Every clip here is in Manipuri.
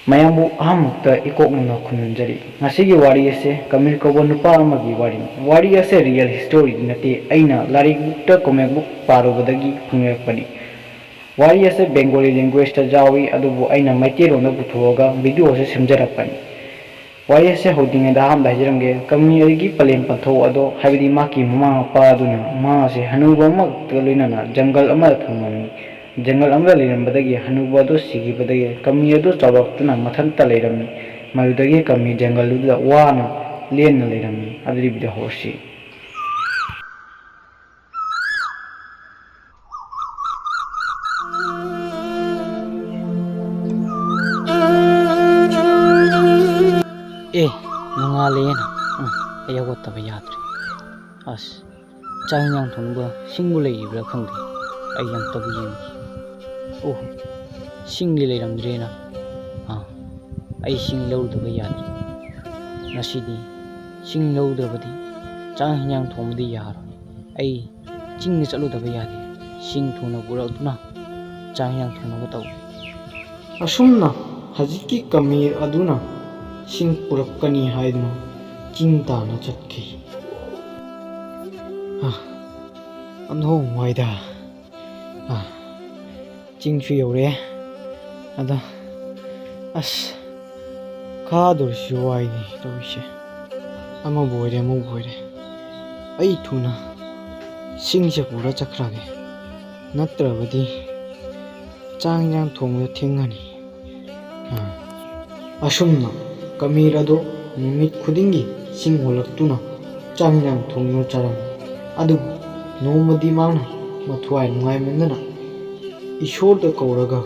ꯃꯌꯥꯝꯕꯨ ꯑꯍꯥꯟꯕꯃꯛꯇ ꯏꯀꯣꯛꯅꯅ ꯈꯨꯔꯨꯝꯖꯔꯤ ꯉꯁꯤꯒꯤ ꯋꯥꯔꯤ ꯑꯁꯤ ꯀꯃꯤꯜ ꯀꯧꯕ ꯅꯨꯄꯥ ꯑꯃꯒꯤ ꯋꯥꯔꯤꯅꯤ ꯋꯥꯔꯤ ꯑꯁꯤ ꯔꯤꯌꯦꯜ ꯍꯤꯁꯇꯣꯔꯤꯗꯤ ꯅꯠꯇꯦ ꯑꯩꯅ ꯂꯥꯏꯔꯤꯛ ꯕꯨꯛꯇ ꯀꯣꯃꯤꯛ ꯕꯨꯛ ꯄꯥꯔꯨꯕꯗꯒꯤ ꯐꯪꯂꯛꯄꯅꯤ ꯋꯥꯔꯤ ꯑꯁꯤ ꯕꯦꯡꯒꯣꯂꯤ ꯂꯦꯡꯒ꯭ꯋꯦꯖꯇ ꯌꯥꯎꯏ ꯑꯗꯨꯕꯨ ꯑꯩꯅ ꯃꯩꯇꯩꯂꯣꯟꯗ ꯄꯨꯊꯣꯛꯑꯒ ꯚꯤꯗꯤꯑꯣ ꯑꯁꯤ ꯁꯦꯝꯖꯔꯛꯄꯅꯤ ꯋꯥꯔꯤ ꯑꯁꯤ ꯍꯧꯗ꯭ꯔꯤꯉꯩꯗ ꯑꯍꯥꯟꯕꯗ ꯍꯥꯏꯖꯔꯝꯒꯦ ꯀꯃꯤꯜ ꯑꯗꯨꯒꯤ ꯄꯂꯦꯝ ꯄꯟꯊꯧ ꯑꯗꯣ ꯍꯥꯏꯕꯗꯤ ꯃꯍꯥꯛꯀꯤ ꯃꯃꯥ ꯃꯄꯥ ꯑꯗꯨꯅ ꯃꯍꯥꯛꯁꯦ ꯍꯅꯨꯕ ꯑꯃꯈꯛꯇ ꯂꯣꯏꯅꯅ ꯖꯪꯒꯜ ꯑꯃꯗ ꯊꯝꯂꯝꯃꯤ ꯖꯪꯒꯜ ꯑꯃꯗ ꯂꯩꯔꯝꯕꯗꯒꯤ ꯍꯅꯨꯕ ꯑꯗꯨ ꯁꯤꯈꯤꯕꯗꯒꯤ ꯀꯃꯤ ꯑꯗꯨ ꯆꯥꯎꯔꯛꯇꯨꯅ ꯃꯊꯟꯇ ꯂꯩꯔꯝꯃꯤ ꯃꯗꯨꯗꯒꯤ ꯀꯃꯤ ꯖꯪꯒꯜꯗꯨꯗ ꯋꯥꯅ ꯂꯦꯟꯅ ꯂꯩꯔꯝꯃꯤ ꯑꯗꯨꯗꯤ ꯚꯤꯗꯤꯑꯣ ꯍꯧꯔꯁꯤ ꯅꯣꯡꯉꯥꯜꯂꯦꯅ ꯑꯩ ꯍꯧꯒꯠꯇꯕ ꯌꯥꯗ꯭ꯔꯦ ꯑꯁ ꯆꯥꯛ ꯏꯟꯖꯥꯡ ꯊꯣꯡꯕ ꯁꯤꯡꯕꯨ ꯂꯩꯔꯤꯕ꯭ꯔꯥ ꯈꯪꯗꯦ ꯑꯩ ꯑꯝꯇꯕꯨ ꯌꯦꯡꯈꯤ ꯑꯣꯍꯣ ꯁꯤꯡꯗꯤ ꯂꯩꯔꯝꯗ꯭ꯔꯦꯅ ꯑꯩ ꯁꯤꯡ ꯂꯧꯔꯨꯗꯕ ꯌꯥꯗ꯭ꯔꯦ ꯉꯁꯤꯗꯤ ꯁꯤꯡ ꯂꯧꯗ꯭ꯔꯕꯗꯤ ꯆꯥꯛ ꯏꯟꯖꯥꯡ ꯊꯣꯡꯕꯗꯤ ꯌꯥꯔꯣꯏ ꯑꯩ ꯆꯤꯡꯗ ꯆꯠꯂꯨꯗꯕ ꯌꯥꯗꯦ ꯁꯤꯡ ꯊꯨꯅ ꯄꯨꯔꯛꯇꯨꯅ ꯆꯥꯛ ꯏꯟꯖꯥꯡ ꯊꯣꯡꯅꯕ ꯇꯧꯒꯦ ꯑꯁꯨꯝꯅ ꯍꯧꯖꯤꯛꯀꯤ ꯀꯃꯤꯔ ꯑꯗꯨꯅ ꯁꯤꯡ ꯄꯨꯔꯛꯀꯅꯤ ꯍꯥꯏꯗꯨꯅ ꯆꯤꯡ ꯇꯥꯟꯅ ꯆꯠꯈꯤ ꯑꯣꯟꯊꯣꯛ ꯋꯥꯏꯗ ꯆꯤꯡꯁꯨ ꯌꯧꯔꯦ ꯑꯗ ꯑꯁ ꯀꯥꯗꯣꯔꯤꯁꯨ ꯋꯥꯏꯅꯤ ꯇꯧꯔꯤꯁꯦ ꯑꯃꯕꯨ ꯑꯣꯏꯔꯦ ꯑꯃꯕꯨ ꯑꯣꯏꯔꯦ ꯑꯩ ꯊꯨꯅ ꯁꯤꯡꯁꯦ ꯄꯨꯔ ꯆꯠꯈ꯭ꯔꯒꯦ ꯅꯠꯇ꯭ꯔꯕꯗꯤ ꯆꯥꯛ ꯏꯟꯖꯥꯡ ꯊꯣꯡꯕꯗ ꯊꯦꯡꯉꯅꯤ ꯑꯁꯨꯝꯅ ꯀꯃꯤꯔ ꯑꯗꯣ ꯅꯨꯃꯤꯠ ꯈꯨꯗꯤꯡꯒꯤ ꯁꯤꯡ ꯍꯣꯜꯂꯛꯇꯨꯅ ꯆꯥꯛ ꯏꯟꯖꯥꯡ ꯊꯣꯡꯗꯨꯅ ꯆꯥꯔꯝꯃꯤ ꯑꯗꯨꯕꯨ ꯅꯣꯡꯃꯗꯤ ꯃꯥꯅ ꯃꯊ꯭ꯋꯥꯏ ꯅꯨꯡꯉꯥꯏꯃꯟꯗꯅ ꯏꯁꯣꯔꯗ ꯀꯧꯔꯒ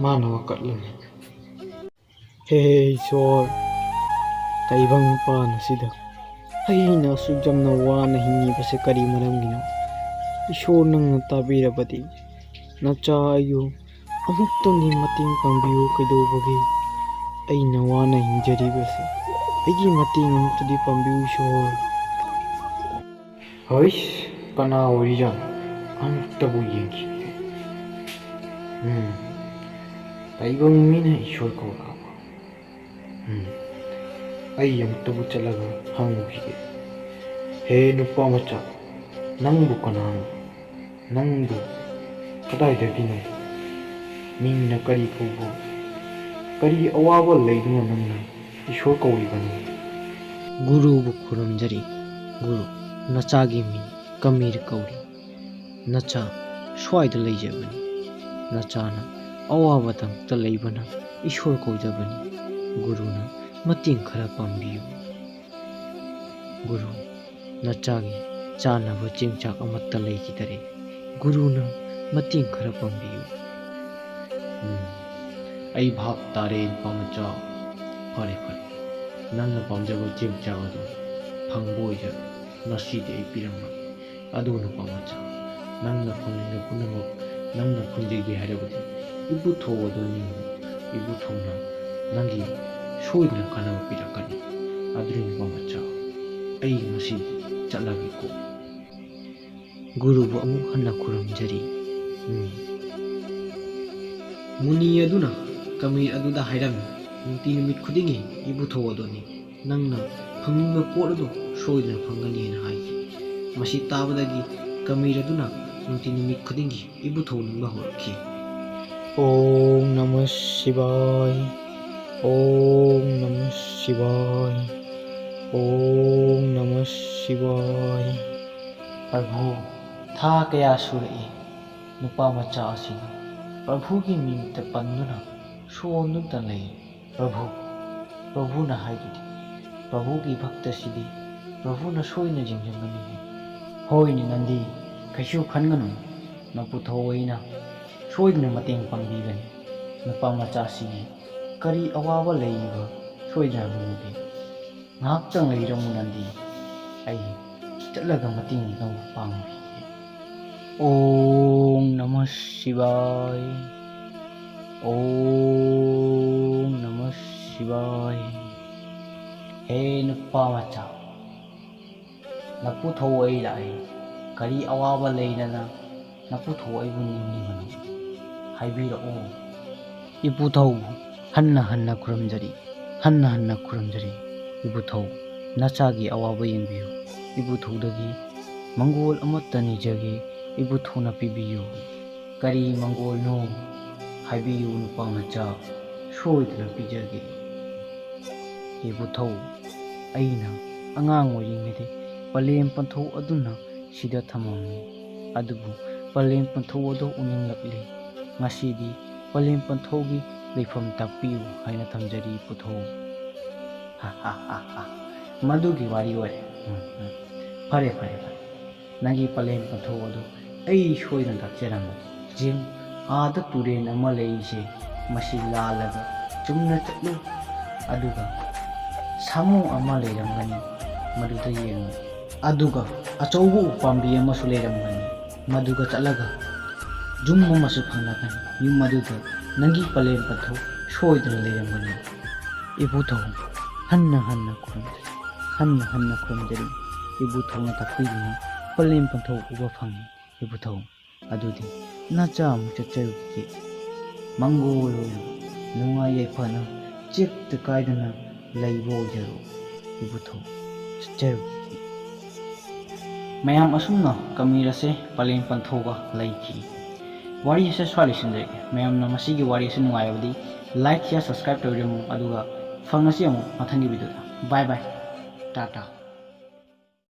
ꯃꯥꯅ ꯋꯥꯀꯠꯂꯝꯃꯤ ꯍꯦ ꯏꯁꯣꯔ ꯇꯥꯏꯕꯪ ꯄꯥꯟ ꯑꯁꯤꯗ ꯑꯩꯅ ꯑꯁꯨꯛ ꯌꯥꯝꯅ ꯋꯥꯅ ꯍꯤꯡꯉꯤꯕꯁꯦ ꯀꯔꯤ ꯃꯔꯝꯒꯤꯅꯣ ꯏꯁꯣꯔ ꯅꯪꯅ ꯇꯥꯕꯤꯔꯕꯗꯤ ꯅꯆꯥ ꯑꯩꯕꯨ ꯑꯃꯨꯛꯇꯪꯗꯤ ꯃꯇꯦꯡ ꯄꯥꯡꯕꯤꯌꯨ ꯀꯩꯗꯧꯕꯒꯤ ꯑꯩꯅ ꯋꯥꯅ ꯍꯤꯡꯖꯔꯤꯕꯁꯦ ꯑꯩꯒꯤ ꯃꯇꯦꯡ ꯑꯃꯨꯛꯇꯗꯤ ꯄꯥꯡꯕꯤꯌꯨ ꯏꯁꯣꯔ ꯍꯩꯁ ꯀꯅꯥ ꯑꯣꯏꯔꯤꯖꯥꯠꯅꯣ ꯑꯃꯨꯛꯇꯕꯨ ꯌꯦꯡꯈꯤꯒꯦ ꯇꯥꯏꯕꯪ ꯃꯤꯅ ꯏꯁꯣꯔ ꯀꯧꯔꯛꯑꯕ ꯑꯩ ꯑꯃꯨꯛꯇꯕꯨ ꯆꯠꯂꯒ ꯍꯪꯉꯨꯈꯤꯒꯦ ꯍꯦ ꯅꯨꯄꯥ ꯃꯆꯥ ꯅꯪꯕꯨ ꯀꯅꯥꯅꯣ ꯅꯪꯕꯨ ꯀꯗꯥꯏꯗꯒꯤꯅꯣ ꯃꯤꯡꯅ ꯀꯔꯤ ꯀꯧꯕ ꯀꯔꯤ ꯑꯋꯥꯕ ꯂꯩꯗꯨꯅ ꯅꯪꯅ ꯏꯁꯣꯔ ꯀꯧꯔꯤꯕꯅꯣ ꯒꯨꯔꯨꯕꯨ ꯈꯨꯔꯨꯝꯖꯔꯤ ꯒꯨꯔꯨ ꯅꯆꯥꯒꯤ ꯃꯤꯡ ꯀꯃꯤꯔ ꯀꯧꯔꯤ ꯅꯆꯥ ꯁ꯭ꯋꯥꯏꯗ ꯂꯩꯖꯕꯅꯤ ꯅꯆꯥꯅ ꯑꯋꯥꯕꯇꯪꯇ ꯂꯩꯕꯅ ꯏꯁꯣꯔ ꯀꯧꯖꯕꯅꯤ ꯒꯨꯔꯨꯅ ꯃꯇꯦꯡ ꯈꯔ ꯄꯥꯡꯕꯤꯌꯨ ꯒꯨꯔꯨ ꯅꯆꯥꯒꯤ ꯆꯥꯅꯕ ꯆꯦꯡꯆꯥꯛ ꯑꯃꯠꯇ ꯂꯩꯈꯤꯗꯔꯦ ꯒꯨꯔꯨꯅ ꯃꯇꯦꯡ ꯈꯔ ꯄꯥꯡꯕꯤꯌꯨ ꯑꯩ ꯚꯥꯞ ꯇꯥꯔꯦ ꯅꯨꯄꯥ ꯃꯆꯥ ꯐꯔꯦ ꯐꯔꯦ ꯅꯪꯅ ꯄꯥꯝꯖꯕ ꯆꯦꯡꯆꯥꯛ ꯑꯗꯨ ꯐꯪꯕ ꯑꯣꯏꯖꯔꯣ ꯉꯁꯤꯗꯤ ꯑꯩ ꯄꯤꯔꯝꯃꯒꯦ ꯑꯗꯨ ꯅꯨꯄꯥ ꯃꯆꯥ ꯅꯪꯅ ꯐꯪꯅꯤꯡꯕ ꯄꯨꯝꯅꯃꯛ ꯅꯪꯅ ꯐꯪꯖꯒꯦ ꯍꯥꯏꯔꯕꯗꯤ ꯏꯕꯨꯊꯧ ꯑꯗꯨ ꯅꯤꯡꯉꯨ ꯏꯕꯨꯊꯧꯅ ꯅꯪꯒꯤ ꯁꯣꯏꯗꯅ ꯀꯥꯟꯅꯕ ꯄꯤꯔꯛꯀꯅꯤ ꯑꯗꯨꯅꯤ ꯅꯨꯄꯥ ꯃꯆꯥ ꯑꯩ ꯉꯁꯤꯗꯤ ꯆꯠꯂꯒꯦꯀꯣ ꯒꯨꯔꯨꯕꯨ ꯑꯃꯨꯛ ꯍꯟꯅ ꯈꯨꯔꯨꯝꯖꯔꯤ ꯃꯨꯅꯤ ꯑꯗꯨꯅ ꯀꯃꯤꯔ ꯑꯗꯨꯗ ꯍꯥꯏꯔꯝꯃꯤ ꯅꯨꯡꯇꯤ ꯅꯨꯃꯤꯠ ꯈꯨꯗꯤꯡꯒꯤ ꯏꯕꯨꯊꯧ ꯑꯗꯨꯅꯤ ꯅꯪꯅ ꯐꯪꯅꯤꯡꯕ ꯄꯣꯠ ꯑꯗꯨ ꯁꯣꯏꯗꯅ ꯐꯪꯒꯅꯤꯅ ꯍꯥꯏꯈꯤ ꯃꯁꯤ ꯇꯥꯕꯗꯒꯤ ꯀꯃꯤꯔ ꯑꯗꯨꯅ ꯅꯨꯡꯇꯤ ꯅꯨꯃꯤꯠ ꯈꯨꯗꯤꯡꯒꯤ ꯏꯕꯨꯊꯧ ꯅꯤꯡꯕ ꯍꯧꯔꯛꯈꯤ ओम नमः शिवाय ओम नमः शिवाय ओम नमः शिवाय प्रभु था कया सुरई नुपा मचा असिना प्रभु की मिंगत पन्नुना सोनुता लई प्रभु प्रभु न हाइदुदि प्रभु की भक्त सिदि प्रभु न सोइना जिंजंगनी होइनि नंदी कैसु खनगनु नपुथोइना सोइदना मतेंग पांगबीगनी नुपा मचासिगी करी अवाबा लईबा सोइदना हंगुगे ngahakchang leiramu nandi ai चलगा मतेंग नंबु पांगबीगे ओम नमः शिवाय ओम नमः शिवाय हे नुपा मचा नपुथो आई लाई करी अवाबा लेइनना नपुथो आइबु निंगिबनु हाइबिरओ इपुथौ ꯍꯟꯅ ꯍꯟꯅ ꯈꯨꯔꯨꯝꯖꯔꯤ, ꯍꯟꯅ ꯍꯟꯅ ꯈꯨꯔꯨꯝꯖꯔꯤ ꯏꯕꯨꯊꯧ ꯅꯆꯥꯒꯤ ꯑꯋꯥꯕ ꯌꯦꯡꯕꯤꯌꯨ, ꯏꯕꯨꯊꯧꯗꯒꯤ ꯃꯪꯒꯣꯜ ꯑꯃꯠꯇ ꯅꯤꯖꯒꯦ, ꯏꯕꯨꯊꯧꯅ ꯄꯤꯕꯤꯌꯨ, ꯀꯔꯤ ꯃꯪꯒꯣꯜꯅꯣ ꯍꯥꯏꯕꯤꯌꯨ ꯅꯨꯄꯥ ꯃꯆꯥ, ꯁꯣꯏꯗꯅ ꯄꯤꯖꯒꯦ꯫ ꯏꯕꯨꯊꯧ ꯑꯩꯅ ꯑꯉꯥꯡ ꯑꯣꯏꯔꯤꯉꯩꯗ ꯄꯂꯦꯝ ꯄꯟꯊꯧ ꯑꯗꯨꯅ ꯁꯤꯗ ꯊꯝꯃꯝꯃꯤ, ꯑꯗꯨꯕꯨ ꯄꯂꯦꯝ ꯄꯟꯊꯧ ꯑꯗꯨ ꯎꯅꯤꯡꯂꯛꯂꯦ, ꯉꯁꯤꯗꯤ ꯄꯂꯦꯝ ꯄꯟꯊꯧꯒꯤ ꯂꯩꯐꯝ ꯇꯥꯛꯄꯤꯌꯨ ꯍꯥꯏꯅ ꯊꯝꯖꯔꯤ ꯏꯕꯨꯊꯧ꯫ ꯃꯗꯨꯒꯤ ꯋꯥꯔꯤ ꯑꯣꯏꯔꯦ꯫ ꯐꯔꯦ ꯐꯔꯦ ꯐꯔꯦ, ꯅꯪꯒꯤ ꯄꯂꯦꯝ ꯄꯟꯊꯧ ꯑꯗꯨ ꯑꯩ ꯁꯣꯏꯗꯅ ꯇꯥꯛꯆꯔꯝꯃꯒꯦ꯫ ꯌꯦꯡꯉꯨ, ꯑꯥꯗ ꯇꯨꯔꯦꯟ ꯑꯃ ꯂꯩꯔꯤꯁꯦ, ꯃꯁꯤ ꯂꯥꯜꯂꯒ ꯆꯨꯝꯅ ꯆꯠꯂꯨ, ꯑꯗꯨꯒ ꯁꯥꯃꯨ ꯑꯃ ꯂꯩꯔꯝꯒꯅꯤ, ꯃꯗꯨꯗ ꯌꯦꯡꯉꯨ, ꯑꯗꯨꯒ ꯑꯆꯧꯕ ꯎꯄꯥꯝꯕꯤ ꯑꯃꯁꯨ ꯂꯩꯔꯝꯒꯅꯤ, ꯃꯗꯨꯒ ꯆꯠꯂꯒ ꯌꯨꯝ ꯑꯃꯁꯨ ꯐꯪꯂꯛꯀꯅꯤ, ꯌꯨꯝ ꯑꯗꯨꯗ ꯅꯪꯒꯤ ꯄꯂꯦꯝ ꯄꯟꯊꯧ ꯁꯣꯏꯗꯅ ꯂꯩꯔꯝꯒꯅꯤ꯫ ꯏꯕꯨꯊꯧ ꯍꯟꯅ ꯍꯟꯅ ꯈꯨꯔꯨꯝꯖꯔꯤ, ꯍꯟꯅ ꯍꯟꯅ ꯈꯨꯔꯨꯝꯖꯔꯤ, ꯏꯕꯨꯊꯧꯅ ꯇꯥꯛꯄꯤꯗꯨꯅ ꯄꯂꯦꯝ ꯄꯟꯊꯧ ꯎꯕ ꯐꯪꯉꯤ꯫ ꯏꯕꯨꯊꯧ ꯑꯗꯨꯗꯤ ꯅꯆꯥ ꯑꯃꯨꯛ ꯆꯠꯆꯔꯨꯈꯤꯒꯦ, ꯃꯪꯒꯣꯜ ꯑꯣꯏꯅ ꯅꯨꯡꯉꯥꯏ ꯌꯥꯏꯐꯅ ꯆꯦꯛꯇ ꯀꯥꯏꯗꯅ ꯂꯩꯕ ꯑꯣꯏꯖꯔꯣ, ꯏꯕꯨꯊꯧ ꯆꯠꯆꯔꯨꯈꯤꯒꯦ꯫ ꯃꯌꯥꯝ ꯑꯁꯨꯝꯅ ꯀꯃꯤꯔ ꯑꯁꯦ ꯄꯂꯦꯝ ꯄꯟꯊꯧꯒ ꯂꯩꯈꯤ꯫ ꯋꯥꯔꯤ ꯑꯁꯦ ꯁ꯭ꯋꯥꯏ ꯂꯣꯏꯁꯤꯟꯖꯔꯒꯦ꯫ ꯃꯌꯥꯝꯅ ꯃꯁꯤꯒꯤ ꯋꯥꯔꯤ ꯑꯁꯤ ꯅꯨꯡꯉꯥꯏꯔꯕꯗꯤ ꯂꯥꯏꯛ ꯁꯤꯌꯔ ꯁꯕꯁꯀ꯭ꯔꯥꯏꯕ ꯇꯧꯕꯤꯔꯝꯃꯨ, ꯑꯗꯨꯒ ꯐꯪꯉꯁꯤ ꯑꯃꯨꯛ ꯃꯊꯪꯒꯤ ꯚꯤꯗꯤꯑꯣꯗ꯫ ꯕꯥꯏ ꯕꯥꯏ, ꯇꯥꯇꯥ꯫